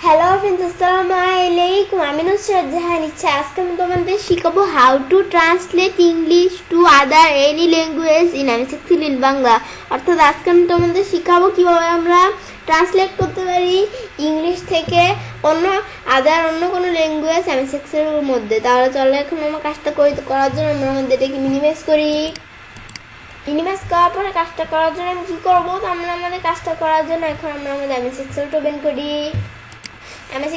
Hello friends, আসসালামু আলাইকুম। আমি নুসরাত জাহান ইচ্ছা। আজকে আমি তোমাদের শিখাবো how to translate English to other any language in in Bangla. অর্থাৎ আজকে আমি তোমাদের শিখাবো কীভাবে আমরা ট্রান্সলেট করতে পারি ইংলিশ থেকে অন্য কোনো ল্যাঙ্গুয়েজ এর মধ্যে। তাহলে চলো এখন আমার কাজটা করার জন্য আমরা আমাদের এটাকে মিনিমাইজ করি। মিনিমাইজ করার পরে কাজটা করার জন্য আমি কী করবো, তো আমরা আমাদের কাজটা করার জন্য এখন আমরা আমাদের এক্সেলটা ওপেন করি।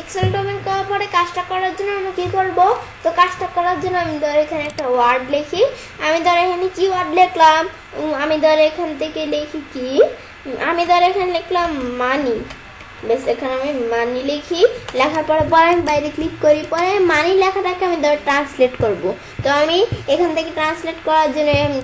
এক্সেলটা ওপেন করার পরে কাজটা করার জন্য আমরা কী করবো, তো কাজটা করার জন্য আমি ধর এখানে একটা ওয়ার্ড লিখি। আমি ধর এখানে কি ওয়ার্ড লিখলাম, আমি ধর এখান থেকে লিখি কি, আমি ধর এখানে লিখলাম মানি। বেশ, এখানে আমি মানি লিখি। লেখার পরে আমি বাইরে ক্লিক করি। পরে মানি লেখাটাকে আমি ধর ট্রান্সলেট করব। তো আমি এখান থেকে ট্রান্সলেট করার জন্য আমি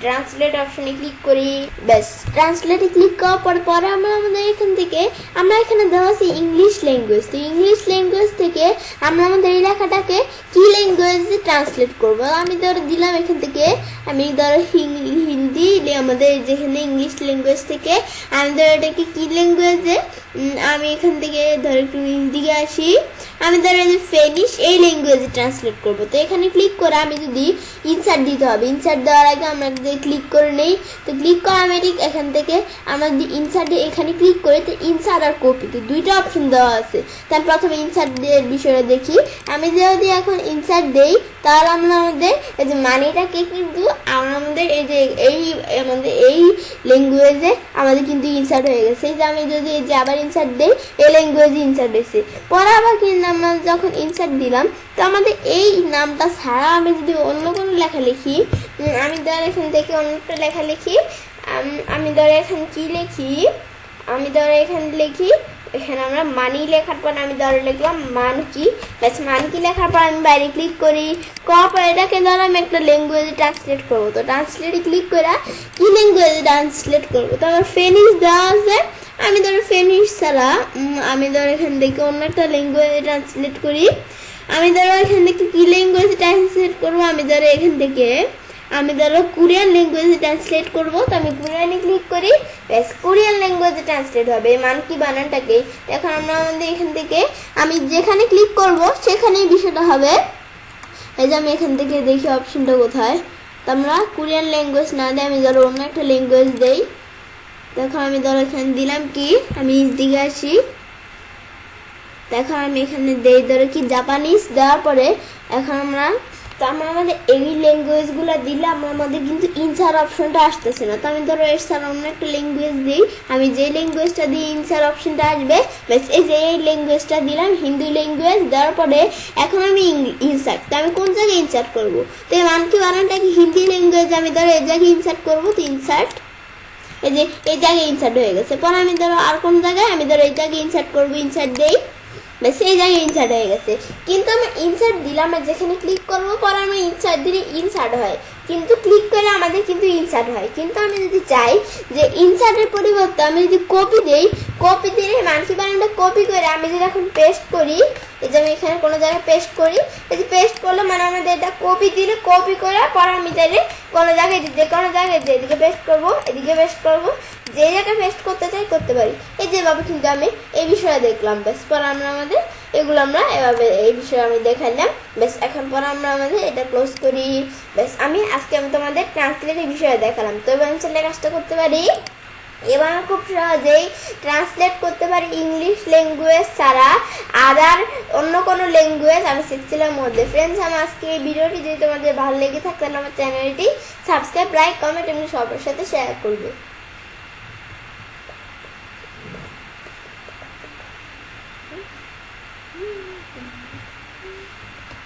ট্রান্সলেট অপশনে ক্লিক করি। ব্যাস, ট্রান্সলেটে ক্লিক করার পরে আমরা আমাদের এখান থেকে আমরা এখানে দেওয়া আছে ইংলিশ ল্যাঙ্গুয়েজ। তো ইংলিশ ল্যাঙ্গুয়েজ থেকে আমরা আমাদের এই লেখাটাকে কি ল্যাঙ্গুয়েজে ট্রান্সলেট করব। আমি ধরো দিলাম এখান থেকে, আমি ধরো হিন্দি, আমাদের যেখানে ইংলিশ ল্যাঙ্গুয়েজ থেকে আমি ধরো এটাকে কি ল্যাঙ্গুয়েজে, আমি এখান থেকে ধরো একটু দিকে আসি। আমি ধরো যে ফিনিশ এই ল্যাঙ্গুয়েজে ট্রান্সলেট করব। তো এখানে ক্লিক করে আমি যদি ইনসার্ট দিতে হবে, ইনসার্ট দেওয়ার আগে আমরা যদি ক্লিক করে নেই, তো ক্লিক করা আমি ঠিক এখান থেকে আমরা যদি ইনসার্টে এখানে ক্লিক করি, তো ইনসার্ট আর কপি তো দুইটা অপশন দেওয়া আছে। তাই প্রথমে ইনসার্ট এর বিষয়ে দেখি। আমি যদি এখন ইনসার্ট দেই, তাহলে আমরা আমাদের এই যে মানিটাকে কিন্তু আমাদের এই যে আমাদের এই ল্যাঙ্গুয়েজে আমাদের কিন্তু ইনসার্ট হয়ে গেছে। এই যে আমি যদি এই যে আবার ইনসার্ট দেই, এই ল্যাঙ্গুয়েজে ইনসার্ট হয়েছে। পরে আবার কিন্তু আমরা যখন ইনসার্ট দিলাম, তো আমাদের এই নামটা ছাড়া আমি যদি অন্য কোনো লেখা লিখি, আমি ধর এখান থেকে অন্যটা লেখা লিখি, আমি ধর এখানে কি লিখি, আমি ধর এখানে লিখি, এখানে আমরা মানি লেখার পর আমি ধরে লিখলাম মানকি। ব্যাস, মানকি লেখার পর আমি বাইরে ক্লিক করি। করার পর এটাকে ধর আমি একটা ল্যাঙ্গুয়েজে ট্রান্সলেট করবো। তো ট্রান্সলেটে ক্লিক করে কি ল্যাঙ্গুয়েজে ট্রান্সলেট করবো, তো আমার ফিনিশ দেওয়া আছে। আমি ধরো ফিনিশ ছাড়া আমি ধরো এখান থেকে অন্য একটা ল্যাঙ্গুয়েজে ট্রান্সলেট করি। আমি ধরো এখান থেকে কি ল্যাঙ্গুয়েজে ট্রান্সলেট করবো, আমি ধরো এখান থেকে আমি ধরো কোরিয়ান ল্যাঙ্গুয়েজে ট্রান্সলেট করবো। তো আমি কোরিয়ানে ক্লিক করি। ব্যাস, কোরিয়ান ল্যাঙ্গুয়েজে ট্রান্সলেট হবে মানকি বানানটাকে। এখন আমরা আমাদের এখান থেকে আমি যেখানে ক্লিক করব সেখানেই বিষয়টা হবে। এই যে আমি এখান থেকে দেখি অপশনটা কোথায়, তো আমরা কোরিয়ান ল্যাঙ্গুয়েজ না দিয়ে আমি ধরো অন্য একটা ল্যাঙ্গুয়েজ দেই। দেখো আমি ধরো এখানে দিলাম কি, আমি দিকে আসি। দেখো আমি এখানে দেই ধরো কি জাপানিজ। দেওয়ার পরে এখন আমরা আমাদের এই ল্যাঙ্গুয়েজগুলো দিলে আমাদের কিন্তু ইনসার অপশনটা আসতেছে না। তো আমি ধরো এর ছাড়া অন্য একটা ল্যাঙ্গুয়েজ দিই। আমি যে ল্যাঙ্গুয়েজটা দিই ইনসার অপশনটা আসবে। ব্যাস, এই যে এই ল্যাঙ্গুয়েজটা দিলাম, হিন্দি ল্যাঙ্গুয়েজ। দেওয়ার পরে এখন আমি ইনসার্ট, তো আমি কোন জায়গায় ইনসার্ট করবো, তো এই মানকি বানানটা কি হিন্দি ল্যাঙ্গুয়েজ, আমি ধরো এই জায়গায় ইনসার্ট করবো। তো ইনসার্ট, এই যে এই জায়গায় ইনসার্ট হয়ে গেছে। পরে আমি ধরো আর কোন জায়গায়, আমি ধরো এই জায়গায় ইনসার্ট করবো। ইনসার্ট দেই, ব্যাস এই জায়গায় ইনসার্ট হয়ে গেছে। কিন্তু আমি ইনসার্ট দিলাম, যেখানে ক্লিক করবো পরে আমি ইনসার্ট দিলে ইনসার্ট হয়, কিন্তু ক্লিক করে আমাদের কিন্তু ইনসার্ট হয়। কিন্তু আমি যদি চাই যে ইনসার্টের পরিবর্তে আমি যদি কপি দেই, কপি দিলে মানকি বানানটা কপি করে আমি যদি এখন পেস্ট করি, এই যে আমি এখানে কোনো জায়গায় পেস্ট করি, এই যে পেস্ট করলে মানে আমাদের এটা কপি দিলে কপি করে পরে আমি চাইলে কোনো জায়গায় যে কোনো জায়গায় যে এদিকে পেস্ট করবো, এদিকে পেস্ট করবো, যে জায়গায় পেস্ট করতে চাই করতে পারি। এই যেভাবে কিন্তু আমি এই বিষয়ে দেখলাম। বেশ, পরে আমরা আমাদের এগুলো আমরা এভাবে এই বিষয়ে আমি দেখাইলাম। বেশ, এখন পরে আমরা আমাদের এটা ক্লোজ করি। বেশ, আজকে আমি তোমাদের ট্রান্সলেটের বিষয়ে দেখালাম। তো এবার আমি চাইলে কাজটা করতে পারি। এবার খুব সহজেই ট্রান্সলেট করতে পারি ইংলিশ ল্যাঙ্গুয়েজ ছাড়া অন্য কোনো ল্যাঙ্গুয়েজ আমি শিখছিলাম মধ্যে। ফ্রেন্ডস, আমার আজকে এই ভিডিওটি যদি তোমাদের ভালো লেগে থাকে তাহলে আমার চ্যানেলটি সাবস্ক্রাইব, লাইক, কমেন্ট এমনি সবার সাথে শেয়ার করবে।